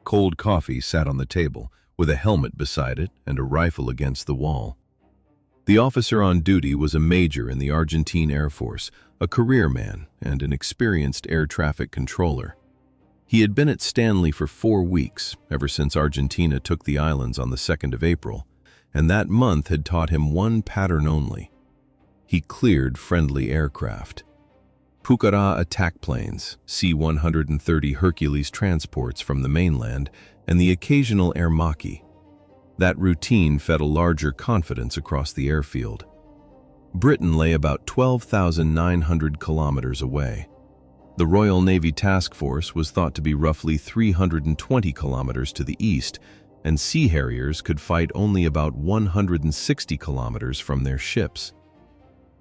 Cold coffee sat on the table, with a helmet beside it and a rifle against the wall. The officer on duty was a major in the Argentine Air Force, a career man and an experienced air traffic controller. He had been at Stanley for 4 weeks, ever since Argentina took the islands on the 2nd of April, and that month had taught him one pattern only. He cleared friendly aircraft. Pucará attack planes, C-130 Hercules transports from the mainland, and the occasional Air Maki. That routine fed a larger confidence across the airfield. Britain lay about 12,900 kilometers away. The Royal Navy Task Force was thought to be roughly 320 kilometers to the east, and Sea Harriers could fight only about 160 kilometers from their ships.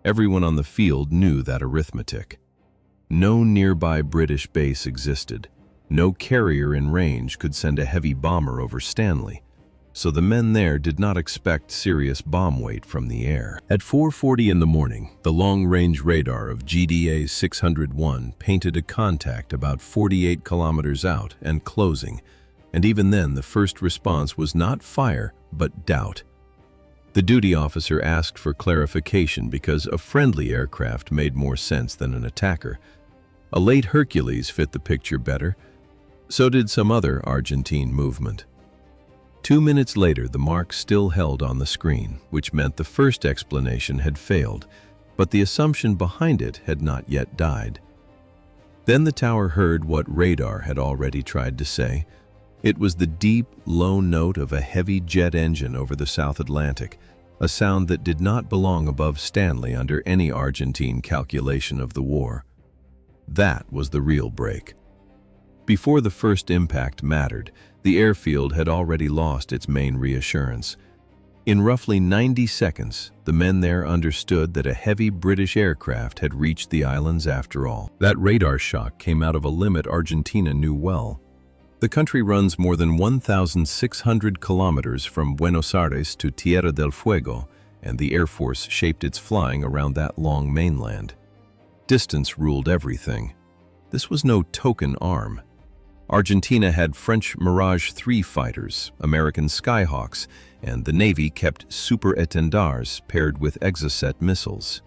Everyone on the field knew that arithmetic. No nearby British base existed. No carrier in range could send a heavy bomber over Stanley, so the men there did not expect serious bomb weight from the air. At 4:40 in the morning, the long-range radar of GDA 601 painted a contact about 48 kilometers out and closing, and even then the first response was not fire, but doubt. The duty officer asked for clarification because a friendly aircraft made more sense than an attacker. A late Hercules fit the picture better. So did some other Argentine movement. 2 minutes later, the mark still held on the screen, which meant the first explanation had failed, but the assumption behind it had not yet died. Then the tower heard what radar had already tried to say. It was the deep, low note of a heavy jet engine over the South Atlantic, a sound that did not belong above Stanley under any Argentine calculation of the war. That was the real break. Before the first impact mattered, the airfield had already lost its main reassurance. In roughly 90 seconds, the men there understood that a heavy British aircraft had reached the islands after all. That radar shock came out of a limit Argentina knew well. The country runs more than 1,600 kilometers from Buenos Aires to Tierra del Fuego, and the Air Force shaped its flying around that long mainland. Distance ruled everything. This was no token arm. Argentina had French Mirage 3 fighters, American Skyhawks, and the Navy kept Super Étendards paired with Exocet missiles.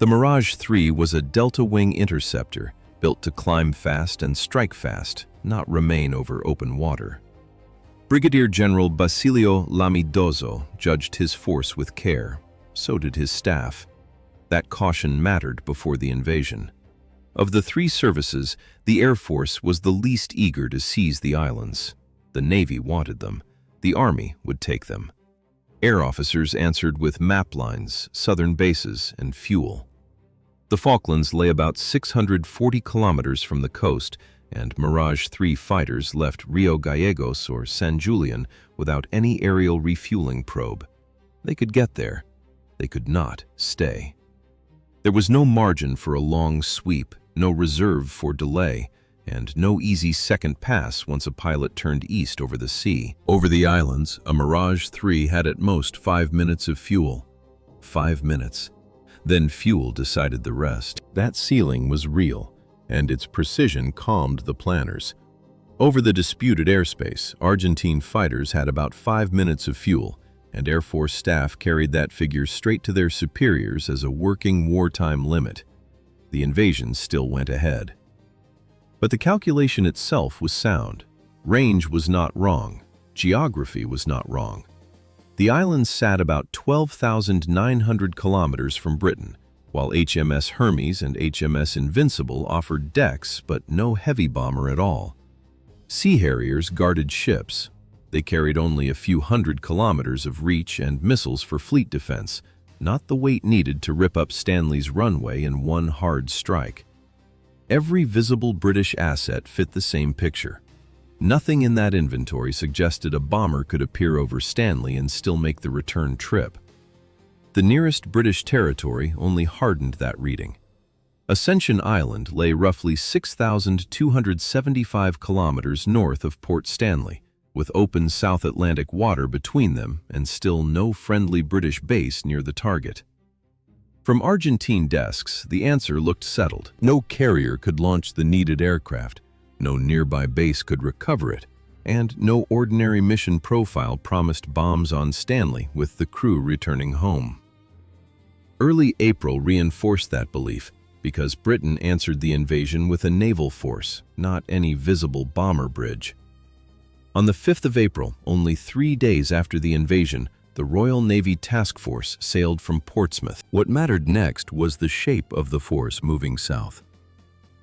The Mirage 3 was a delta-wing interceptor, built to climb fast and strike fast, not remain over open water. Brigadier General Basilio Lamidoso judged his force with care. So did his staff. That caution mattered before the invasion. Of the 3 services, the Air Force was the least eager to seize the islands. The Navy wanted them. The Army would take them. Air officers answered with map lines, southern bases, and fuel. The Falklands lay about 640 kilometers from the coast, and Mirage 3 fighters left Rio Gallegos or San Julian without any aerial refueling probe. They could get there. They could not stay. There was no margin for a long sweep, no reserve for delay, and no easy second pass once a pilot turned east over the sea. Over the islands, a Mirage 3 had at most 5 minutes of fuel. 5 minutes. Then fuel decided the rest. That ceiling was real, and its precision calmed the planners. Over the disputed airspace, Argentine fighters had about 5 minutes of fuel, and Air Force staff carried that figure straight to their superiors as a working wartime limit. The invasion still went ahead. But the calculation itself was sound. Range was not wrong. Geography was not wrong. The islands sat about 12,900 kilometers from Britain, while HMS Hermes and HMS Invincible offered decks but no heavy bomber at all. Sea Harriers guarded ships. They carried only a few hundred kilometers of reach and missiles for fleet defense, not the weight needed to rip up Stanley's runway in one hard strike. Every visible British asset fit the same picture. Nothing in that inventory suggested a bomber could appear over Stanley and still make the return trip. The nearest British territory only hardened that reading. Ascension Island lay roughly 6,275 kilometers north of Port Stanley, with open South Atlantic water between them and still no friendly British base near the target. From Argentine desks, the answer looked settled. No carrier could launch the needed aircraft. No nearby base could recover it. And no ordinary mission profile promised bombs on Stanley with the crew returning home. Early April reinforced that belief because Britain answered the invasion with a naval force, not any visible bomber bridge. On the 5th of April, only 3 days after the invasion, the Royal Navy Task Force sailed from Portsmouth. What mattered next was the shape of the force moving south.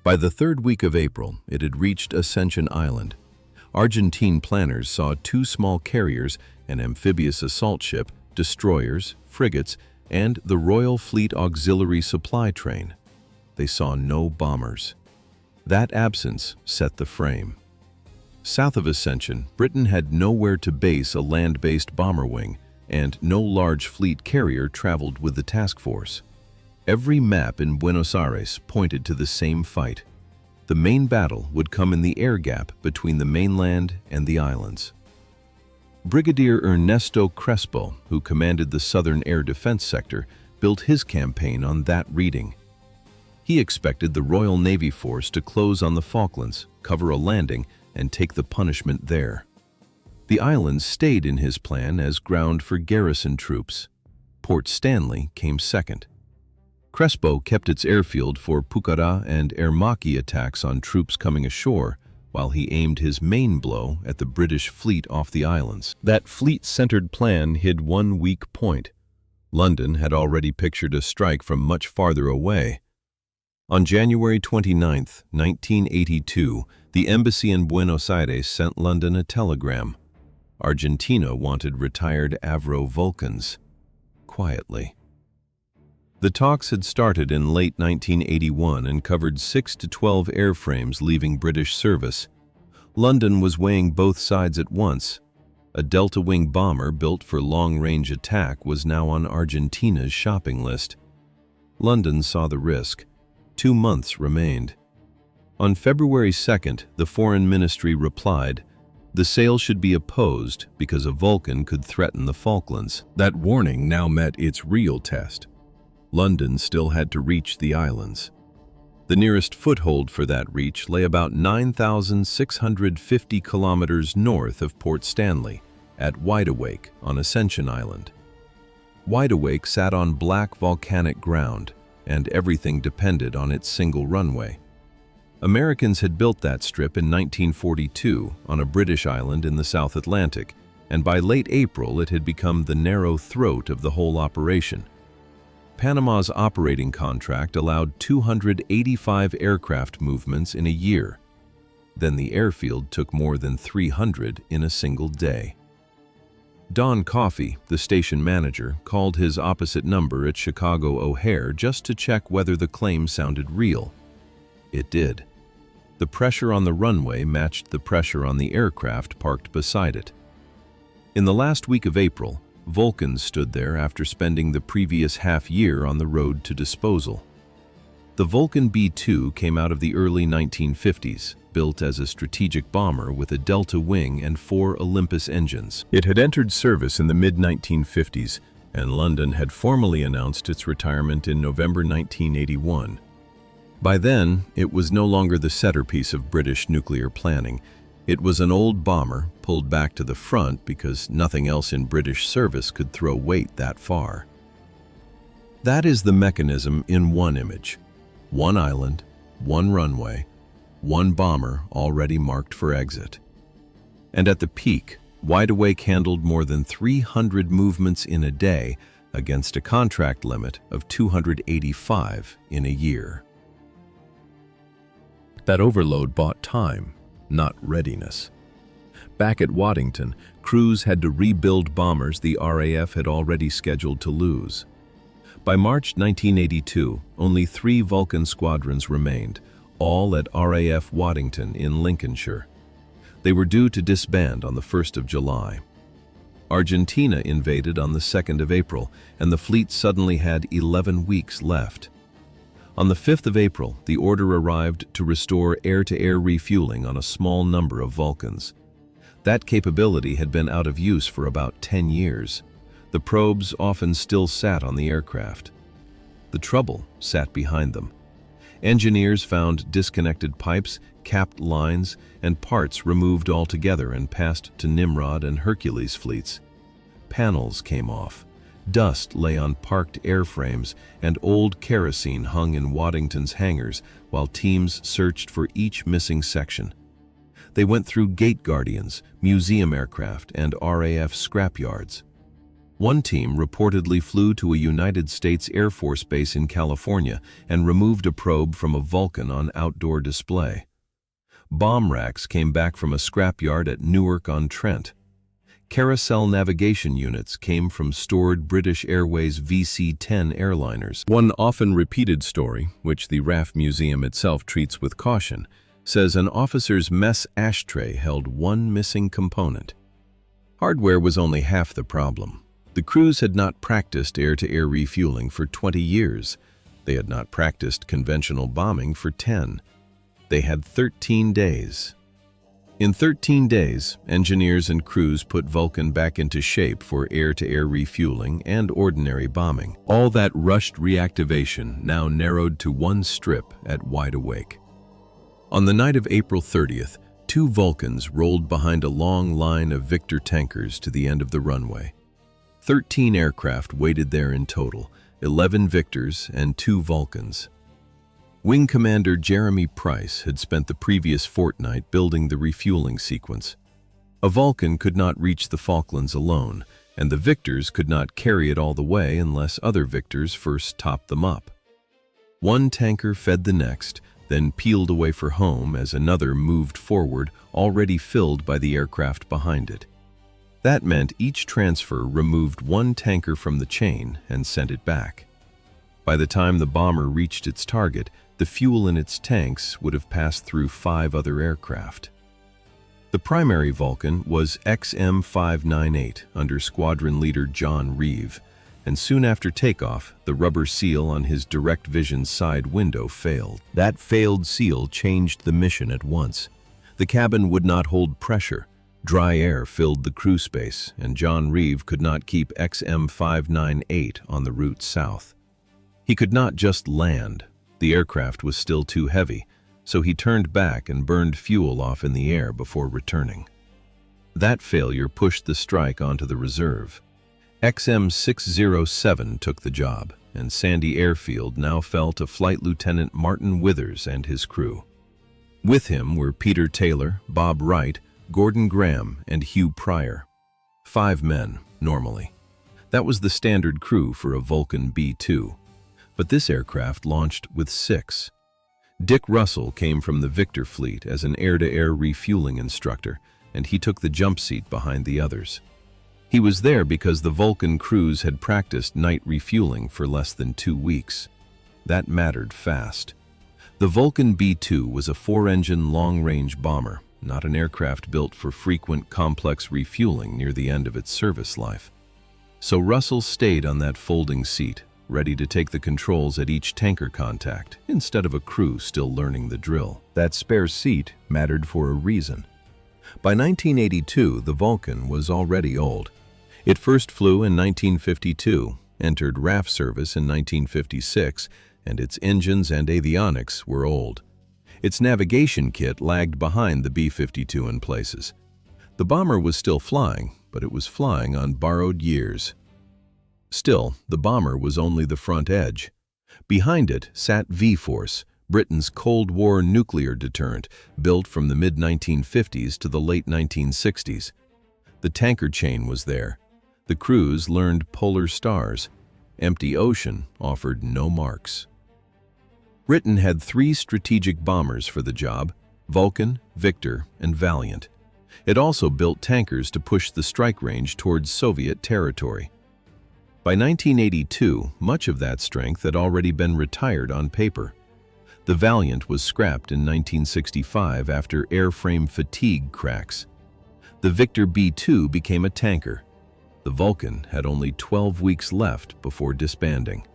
By the 3rd week of April, it had reached Ascension Island. Argentine planners saw 2 small carriers, an amphibious assault ship, destroyers, frigates, and the Royal Fleet Auxiliary Supply Train. They saw no bombers. That absence set the frame. South of Ascension, Britain had nowhere to base a land-based bomber wing, and no large fleet carrier traveled with the task force. Every map in Buenos Aires pointed to the same fight. The main battle would come in the air gap between the mainland and the islands. Brigadier Ernesto Crespo, who commanded the Southern Air Defense Sector, built his campaign on that reading. He expected the Royal Navy force to close on the Falklands, cover a landing, and take the punishment there. The islands stayed in his plan as ground for garrison troops. Port Stanley came second. Crespo kept its airfield for Pucará and Ermaki attacks on troops coming ashore, while he aimed his main blow at the British fleet off the islands. That fleet-centered plan hid one weak point. London had already pictured a strike from much farther away. On January 29, 1982, the embassy in Buenos Aires sent London a telegram. Argentina wanted retired Avro Vulcans. Quietly. The talks had started in late 1981 and covered 6 to 12 airframes leaving British service. London was weighing both sides at once. A delta-wing bomber built for long-range attack was now on Argentina's shopping list. London saw the risk. 2 months remained. On February 2nd, the Foreign Ministry replied, the sale should be opposed because a Vulcan could threaten the Falklands. That warning now met its real test. London still had to reach the islands. The nearest foothold for that reach lay about 9,650 kilometers north of Port Stanley, at Wideawake on Ascension Island. Wideawake sat on black volcanic ground, and everything depended on its single runway. Americans had built that strip in 1942 on a British island in the South Atlantic, and by late April it had become the narrow throat of the whole operation. Panama's operating contract allowed 285 aircraft movements in a year. Then the airfield took more than 300 in a single day. Don Coffey, the station manager, called his opposite number at Chicago O'Hare just to check whether the claim sounded real. It did. The pressure on the runway matched the pressure on the aircraft parked beside it. In the last week of April, Vulcans stood there after spending the previous half-year on the road to disposal. The Vulcan B-2 came out of the early 1950s, built as a strategic bomber with a delta wing and 4 Olympus engines. It had entered service in the mid-1950s, and London had formally announced its retirement in November 1981. By then, it was no longer the centerpiece of British nuclear planning. It was an old bomber pulled back to the front because nothing else in British service could throw weight that far. That is the mechanism in one image. One island, one runway, one bomber already marked for exit. And at the peak, Wideawake handled more than 300 movements in a day against a contract limit of 285 in a year. That overload bought time, not readiness. Back at Waddington, crews had to rebuild bombers the RAF had already scheduled to lose. By March 1982, only 3 Vulcan squadrons remained, all at RAF Waddington in Lincolnshire. They were due to disband on the 1st of July. Argentina invaded on the 2nd of April, and the fleet suddenly had 11 weeks left. On the 5th of April, the order arrived to restore air-to-air refueling on a small number of Vulcans. That capability had been out of use for about 10 years. The probes often still sat on the aircraft. The trouble sat behind them. Engineers found disconnected pipes, capped lines, and parts removed altogether and passed to Nimrod and Hercules fleets. Panels came off. Dust lay on parked airframes, and old kerosene hung in Waddington's hangars while teams searched for each missing section. They went through gate guardians, museum aircraft, and RAF scrapyards. One team reportedly flew to a United States Air Force base in California and removed a probe from a Vulcan on outdoor display. Bomb racks came back from a scrapyard at Newark-on-Trent. Carousel navigation units came from stored British Airways VC-10 airliners. One often repeated story, which the RAF Museum itself treats with caution, says an officer's mess ashtray held one missing component. Hardware was only half the problem. The crews had not practiced air-to-air refueling for 20 years. They had not practiced conventional bombing for 10. They had 13 days. In 13 days, engineers and crews put Vulcan back into shape for air-to-air refueling and ordinary bombing. All that rushed reactivation now narrowed to one strip at Wide Awake. On the night of April 30th, 2 Vulcans rolled behind a long line of Victor tankers to the end of the runway. 13 aircraft waited there in total, 11 Victors and 2 Vulcans. Wing Commander Jeremy Price had spent the previous fortnight building the refueling sequence. A Vulcan could not reach the Falklands alone, and the Victors could not carry it all the way unless other Victors first topped them up. One tanker fed the next, then peeled away for home as another moved forward, already filled by the aircraft behind it. That meant each transfer removed one tanker from the chain and sent it back. By the time the bomber reached its target, the fuel in its tanks would have passed through 5 other aircraft. The primary Vulcan was XM598 under squadron leader John Reeve, and soon after takeoff, the rubber seal on his direct vision side window failed. That failed seal changed the mission at once. The cabin would not hold pressure. Dry air filled the crew space, and John Reeve could not keep XM598 on the route south. He could not just land. The aircraft was still too heavy, so he turned back and burned fuel off in the air before returning. That failure pushed the strike onto the reserve. XM607 took the job, and Sandy Airfield now fell to Flight Lieutenant Martin Withers and his crew. With him were Peter Taylor, Bob Wright, Gordon Graham, and Hugh Pryor. 5 men, normally. That was the standard crew for a Vulcan B-2. But this aircraft launched with 6. Dick Russell came from the Victor fleet as an air-to-air refueling instructor, and he took the jump seat behind the others. He was there because the Vulcan crews had practiced night refueling for less than 2 weeks. That mattered fast. The Vulcan B-2 was a 4-engine long-range bomber, not an aircraft built for frequent, complex refueling near the end of its service life. So Russell stayed on that folding seat, ready to take the controls at each tanker contact, instead of a crew still learning the drill. That spare seat mattered for a reason. By 1982, the Vulcan was already old. It first flew in 1952, entered RAF service in 1956, and its engines and avionics were old. Its navigation kit lagged behind the B-52 in places. The bomber was still flying, but it was flying on borrowed years. Still, the bomber was only the front edge. Behind it sat V-Force, Britain's Cold War nuclear deterrent, built from the mid-1950s to the late 1960s. The tanker chain was there. The crews learned polar stars. Empty ocean offered no marks. Britain had 3 strategic bombers for the job: Vulcan, Victor, and Valiant. It also built tankers to push the strike range towards Soviet territory. By 1982, much of that strength had already been retired on paper. The Valiant was scrapped in 1965 after airframe fatigue cracks. The Victor B-2 became a tanker. The Vulcan had only 12 weeks left before disbanding.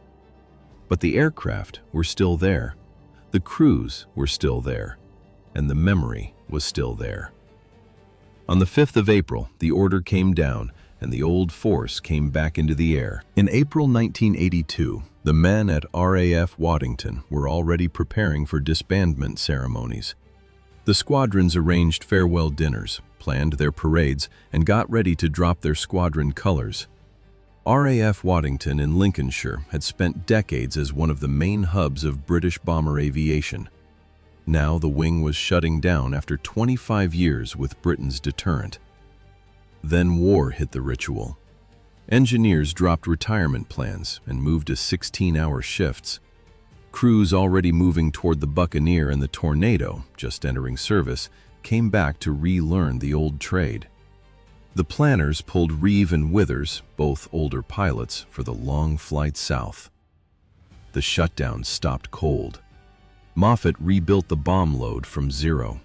But the aircraft were still there, the crews were still there, and the memory was still there. On the 5th of April, the order came down, and the old force came back into the air. In April 1982, the men at RAF Waddington were already preparing for disbandment ceremonies. The squadrons arranged farewell dinners, planned their parades, and got ready to drop their squadron colors. RAF Waddington in Lincolnshire had spent decades as one of the main hubs of British bomber aviation. Now the wing was shutting down after 25 years with Britain's deterrent. Then war hit the ritual. Engineers dropped retirement plans and moved to 16-hour shifts. Crews already moving toward the Buccaneer and the Tornado, just entering service, came back to relearn the old trade. The planners pulled Reeve and Withers, both older pilots, for the long flight south. The shutdown stopped cold. Moffett rebuilt the bomb load from zero.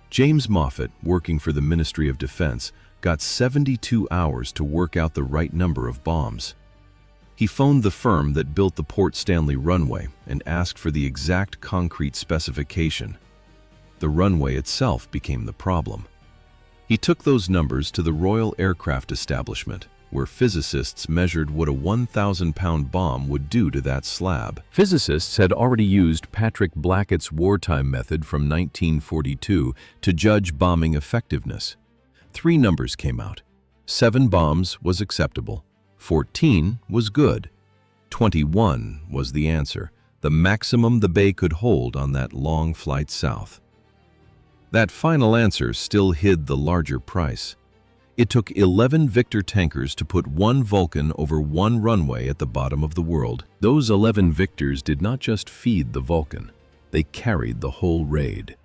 James Moffett, working for the Ministry of Defense, got 72 hours to work out the right number of bombs. He phoned the firm that built the Port Stanley runway and asked for the exact concrete specification. The runway itself became the problem. He took those numbers to the Royal Aircraft Establishment, where physicists measured what a 1,000-pound bomb would do to that slab. Physicists had already used Patrick Blackett's wartime method from 1942 to judge bombing effectiveness. 3 numbers came out. 7 bombs was acceptable. 14 was good. 21 was the answer, the maximum the bay could hold on that long flight south. That final answer still hid the larger price. It took 11 Victor tankers to put 1 Vulcan over 1 runway at the bottom of the world. Those 11 Victors did not just feed the Vulcan, they carried the whole raid.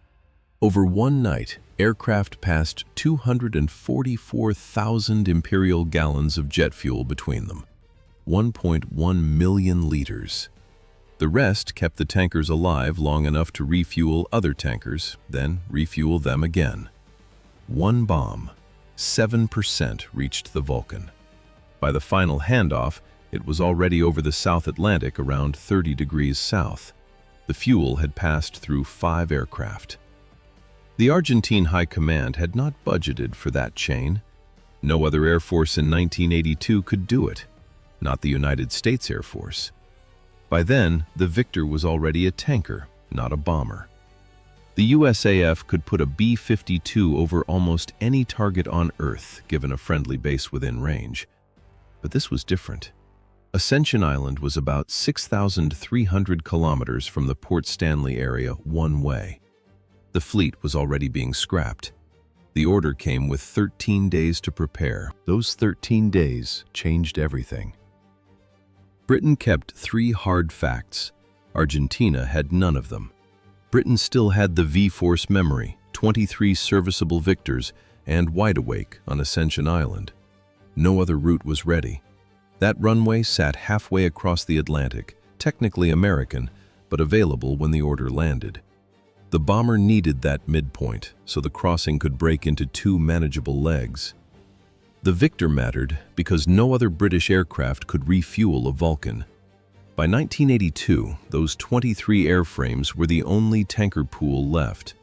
Over one night, aircraft passed 244,000 imperial gallons of jet fuel between them, 1.1 million liters. The rest kept the tankers alive long enough to refuel other tankers, then refuel them again. 1 bomb, 7% reached the Vulcan. By the final handoff, it was already over the South Atlantic around 30 degrees south. The fuel had passed through 5 aircraft. The Argentine High Command had not budgeted for that chain. No other Air Force in 1982 could do it, not the United States Air Force. By then, the Victor was already a tanker, not a bomber. The USAF could put a B-52 over almost any target on Earth, given a friendly base within range. But this was different. Ascension Island was about 6,300 kilometers from the Port Stanley area one way. The fleet was already being scrapped. The order came with 13 days to prepare. Those 13 days changed everything. Britain kept 3 hard facts. Argentina had none of them. Britain still had the V-Force memory, 23 serviceable Victors, and Wide Awake on Ascension Island. No other route was ready. That runway sat halfway across the Atlantic, technically American, but available when the order landed. The bomber needed that midpoint, so the crossing could break into 2 manageable legs. The Victor mattered because no other British aircraft could refuel a Vulcan. By 1982, those 23 airframes were the only tanker pool left.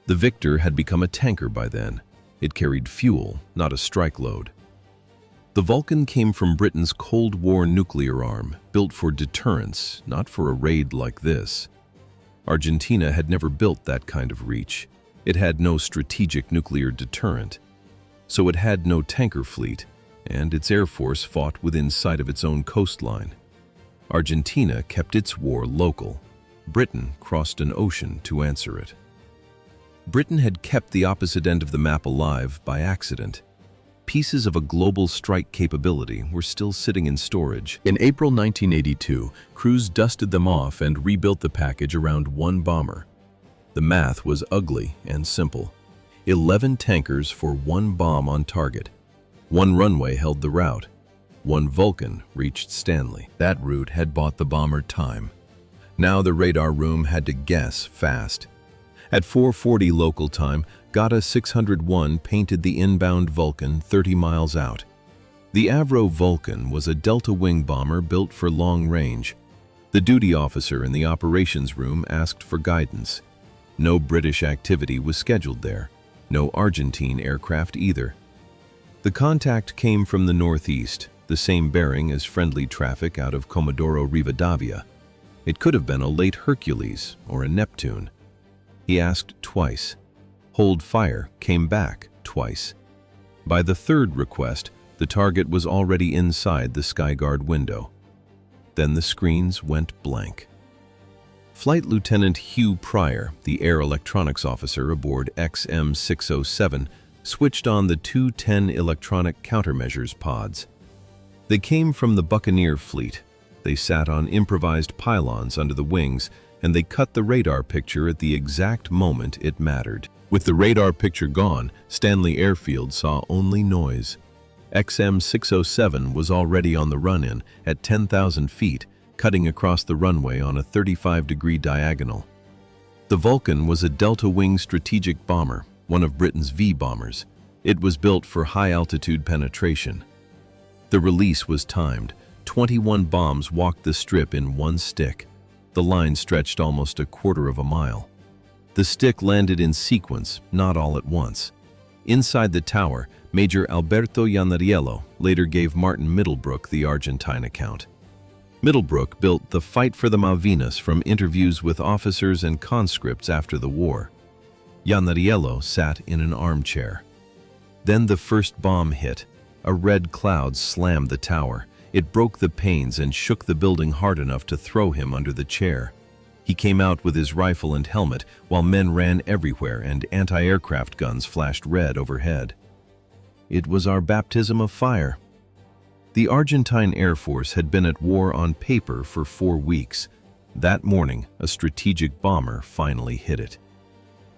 The Victor had become a tanker by then. It carried fuel, not a strike load. The Vulcan came from Britain's Cold War nuclear arm, built for deterrence, not for a raid like this. Argentina had never built that kind of reach. It had no strategic nuclear deterrent. So it had no tanker fleet, and its air force fought within sight of its own coastline. Argentina kept its war local. Britain crossed an ocean to answer it. Britain had kept the opposite end of the map alive by accident. Pieces of a global strike capability were still sitting in storage. In April 1982, crews dusted them off and rebuilt the package around 1 bomber. The math was ugly and simple. 11 tankers for 1 bomb on target. 1 runway held the route. 1 Vulcan reached Stanley. That route had bought the bomber time. Now the radar room had to guess fast. At 4:40 local time, Gata 601 painted the inbound Vulcan 30 miles out. The Avro Vulcan was a delta wing bomber built for long range. The duty officer in the operations room asked for guidance. No British activity was scheduled there. No Argentine aircraft either. The contact came from the northeast, the same bearing as friendly traffic out of Comodoro Rivadavia. It could have been a late Hercules or a Neptune. He asked twice. Hold fire came back twice. By the third request, the target was already inside the Skyguard window. Then the screens went blank. Flight Lieutenant Hugh Pryor, the air electronics officer aboard XM-607, switched on the 210 electronic countermeasures pods. They came from the Buccaneer fleet. They sat on improvised pylons under the wings, and they cut the radar picture at the exact moment it mattered. With the radar picture gone, Stanley Airfield saw only noise. XM-607 was already on the run-in at 10,000 feet, cutting across the runway on a 35-degree diagonal. The Vulcan was a delta-wing strategic bomber, one of Britain's V-bombers. It was built for high-altitude penetration. The release was timed. 21 bombs walked the strip in one stick. The line stretched almost a quarter of a mile. The stick landed in sequence, not all at once. Inside the tower, Major Alberto Yanariello later gave Martin Middlebrook the Argentine account. Middlebrook built The Fight for the Malvinas from interviews with officers and conscripts after the war. Yanariello sat in an armchair. Then the first bomb hit. A red cloud slammed the tower. It broke the panes and shook the building hard enough to throw him under the chair. He came out with his rifle and helmet while men ran everywhere and anti-aircraft guns flashed red overhead. It was our baptism of fire. The Argentine Air Force had been at war on paper for 4 weeks. That morning, a strategic bomber finally hit it.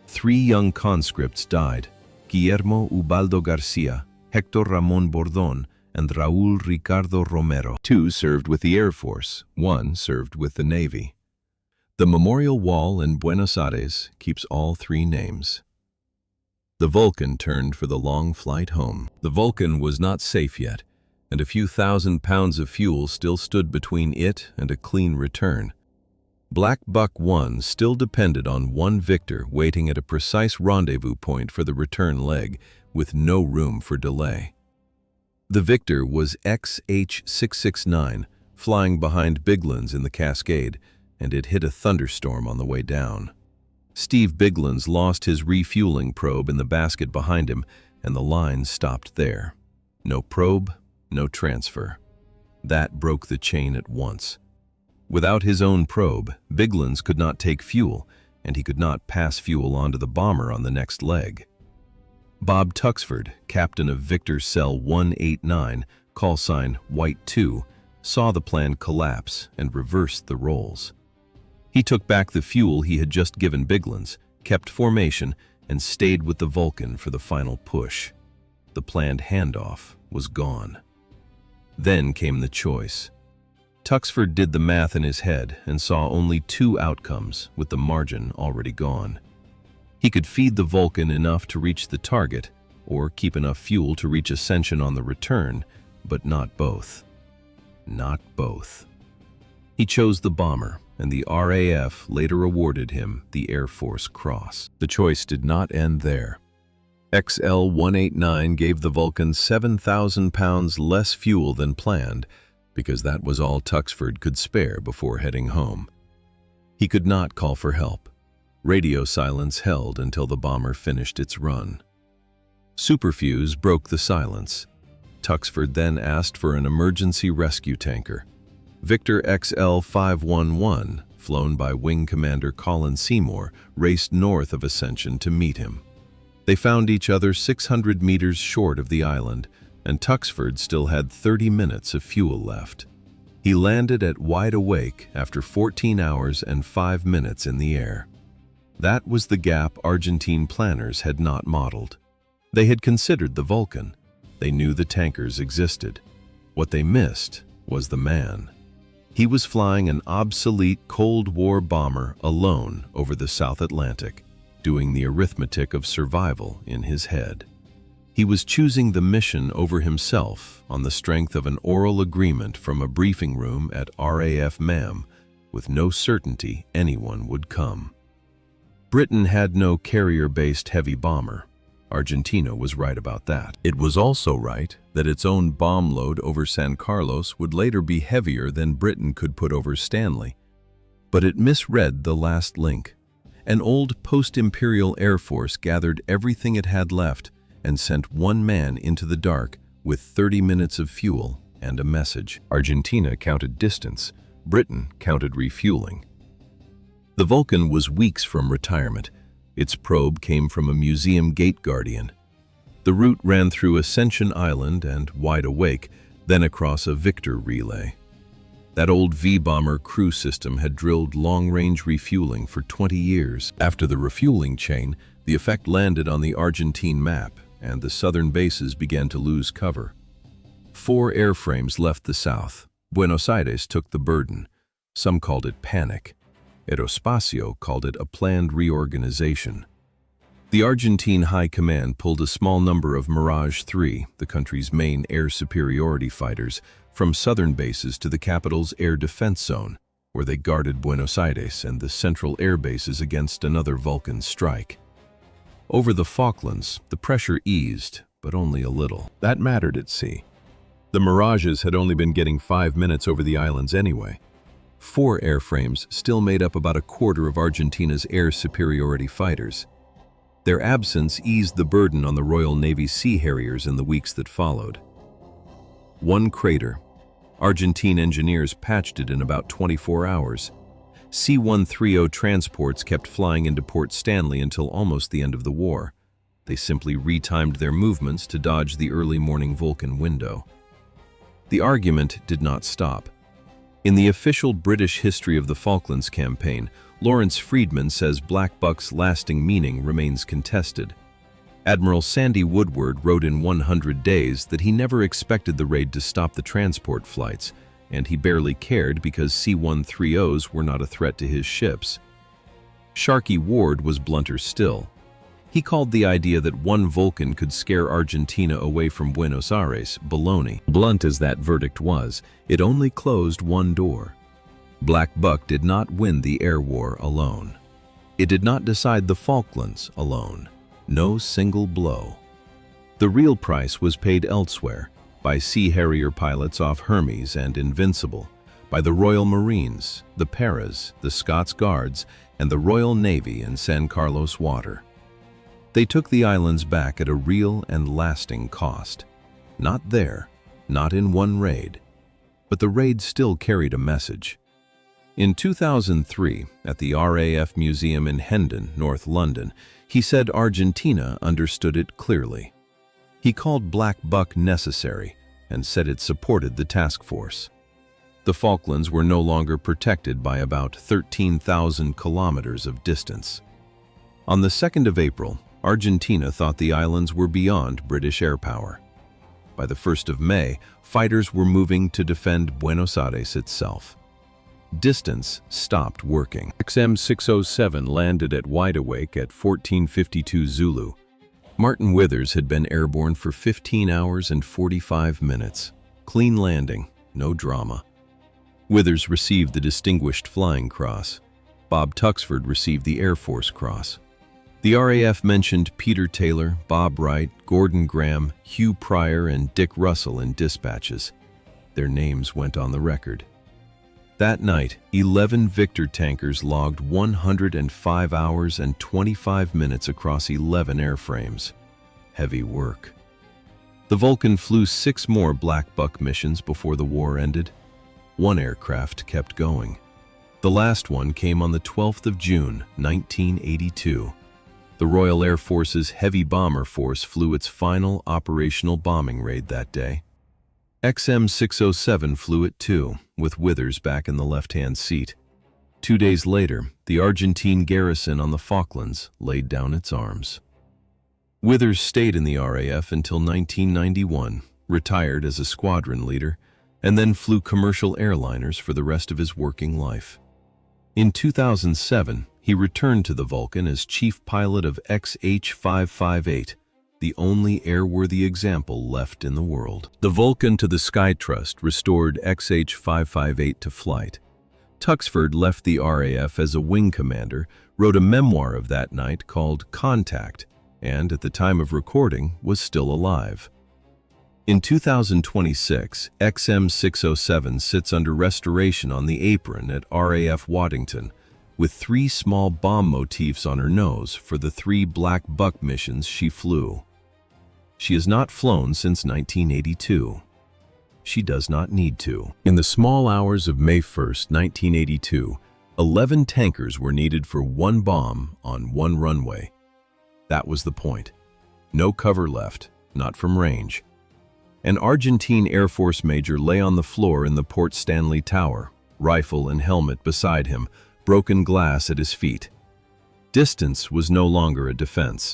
3 young conscripts died: Guillermo Ubaldo Garcia, Hector Ramón Bordón, and Raúl Ricardo Romero. 2 served with the Air Force, 1 served with the Navy. The memorial wall in Buenos Aires keeps all 3 names. The Vulcan turned for the long flight home. The Vulcan was not safe yet, and a few thousand pounds of fuel still stood between it and a clean return. Black Buck 1 still depended on one Victor waiting at a precise rendezvous point for the return leg, with no room for delay. The Victor was XH-669, flying behind Biglands in the Cascade, and it hit a thunderstorm on the way down. Steve Biglands lost his refueling probe in the basket behind him, and the line stopped there. No probe, no transfer. That broke the chain at once. Without his own probe, Biglands could not take fuel, and he could not pass fuel onto the bomber on the next leg. Bob Tuxford, captain of Victor Cell 189, call sign White 2, saw the plan collapse and reversed the roles. He took back the fuel he had just given Biglands, kept formation, and stayed with the Vulcan for the final push. The planned handoff was gone. Then came the choice. Tuxford did the math in his head and saw only 2 outcomes, with the margin already gone. He could feed the Vulcan enough to reach the target, or keep enough fuel to reach ascension on the return, but not both. Not both. He chose the bomber, and the RAF later awarded him the Air Force Cross. The choice did not end there. XL-189 gave the Vulcan 7,000 pounds less fuel than planned, because that was all Tuxford could spare before heading home. He could not call for help. Radio silence held until the bomber finished its run. Superfuse broke the silence. Tuxford then asked for an emergency rescue tanker. Victor XL-511, flown by Wing Commander Colin Seymour, raced north of Ascension to meet him. They found each other 600 meters short of the island, and Tuxford still had 30 minutes of fuel left. He landed at Wide Awake after 14 hours and 5 minutes in the air. That was the gap Argentine planners had not modeled. They had considered the Vulcan. They knew the tankers existed. What they missed was the man. He was flying an obsolete Cold War bomber alone over the South Atlantic, doing the arithmetic of survival in his head. He was choosing the mission over himself on the strength of an oral agreement from a briefing room at RAF MAM, with no certainty anyone would come. Britain had no carrier-based heavy bomber. Argentina was right about that. It was also right that its own bomb load over San Carlos would later be heavier than Britain could put over Stanley. But it misread the last link. An old post-imperial air force gathered everything it had left and sent one man into the dark with 30 minutes of fuel and a message. Argentina counted distance. Britain counted refueling. The Vulcan was weeks from retirement. Its probe came from a museum gate guardian. The route ran through Ascension Island and Wide Awake, then across a Victor relay. That old V-bomber crew system had drilled long-range refueling for 20 years. After the refueling chain, the effect landed on the Argentine map, and the southern bases began to lose cover. 4 airframes left the south. Buenos Aires took the burden. Some called it panic. Aerospatiale called it a planned reorganization. The Argentine High Command pulled a small number of Mirage 3, the country's main air superiority fighters, from southern bases to the capital's air defense zone, where they guarded Buenos Aires and the central air bases against another Vulcan strike. Over the Falklands, the pressure eased, but only a little. That mattered at sea. The Mirages had only been getting 5 minutes over the islands anyway. 4 airframes still made up about a quarter of Argentina's air superiority fighters. Their absence eased the burden on the Royal Navy Sea Harriers in the weeks that followed. One crater. Argentine engineers patched it in about 24 hours. C-130 transports kept flying into Port Stanley until almost the end of the war. They simply retimed their movements to dodge the early morning Vulcan window. The argument did not stop. In the official British history of the Falklands campaign, Lawrence Freedman says Black Buck's lasting meaning remains contested. Admiral Sandy Woodward wrote in 100 Days that he never expected the raid to stop the transport flights, and he barely cared because C-130s were not a threat to his ships. Sharkey Ward was blunter still. He called the idea that one Vulcan could scare Argentina away from Buenos Aires baloney. Blunt as that verdict was, it only closed one door. Black Buck did not win the air war alone. It did not decide the Falklands alone. No single blow. The real price was paid elsewhere, by Sea Harrier pilots off Hermes and Invincible, by the Royal Marines, the Paras, the Scots Guards, and the Royal Navy in San Carlos water. They took the islands back at a real and lasting cost. Not there, not in one raid. But the raid still carried a message. In 2003, at the RAF Museum in Hendon, North London, he said Argentina understood it clearly. He called Black Buck necessary and said it supported the task force. The Falklands were no longer protected by about 13,000 kilometers of distance. On the 2nd of April, Argentina thought the islands were beyond British air power. By the 1st of May, fighters were moving to defend Buenos Aires itself. Distance stopped working. XM-607 landed at Wide Awake at 14:52 Zulu. Martin Withers had been airborne for 15 hours and 45 minutes. Clean landing, no drama. Withers received the Distinguished Flying Cross. Bob Tuxford received the Air Force Cross. The RAF mentioned Peter Taylor, Bob Wright, Gordon Graham, Hugh Pryor, and Dick Russell in dispatches. Their names went on the record. That night, 11 Victor tankers logged 105 hours and 25 minutes across 11 airframes. Heavy work. The Vulcan flew 6 more Black Buck missions before the war ended. 1 aircraft kept going. The last one came on the 12th of June, 1982. The Royal Air Force's Heavy Bomber Force flew its final operational bombing raid that day. XM-607 flew it too, with Withers back in the left-hand seat. 2 days later, the Argentine garrison on the Falklands laid down its arms. Withers stayed in the RAF until 1991, retired as a squadron leader, and then flew commercial airliners for the rest of his working life. In 2007, he returned to the Vulcan as chief pilot of XH-558, the only airworthy example left in the world. The Vulcan to the Sky Trust restored XH-558 to flight. Tuxford left the RAF as a wing commander, wrote a memoir of that night called Contact, and at the time of recording was still alive. In 2026, XM-607 sits under restoration on the apron at RAF Waddington, with 3 small bomb motifs on her nose for the 3 black buck missions she flew. She has not flown since 1982. She does not need to. In the small hours of May 1st, 1982, 11 tankers were needed for 1 bomb on 1 runway. That was the point. No cover left, not from range. An Argentine Air Force major lay on the floor in the Port Stanley Tower, rifle and helmet beside him, broken glass at his feet. Distance was no longer a defense.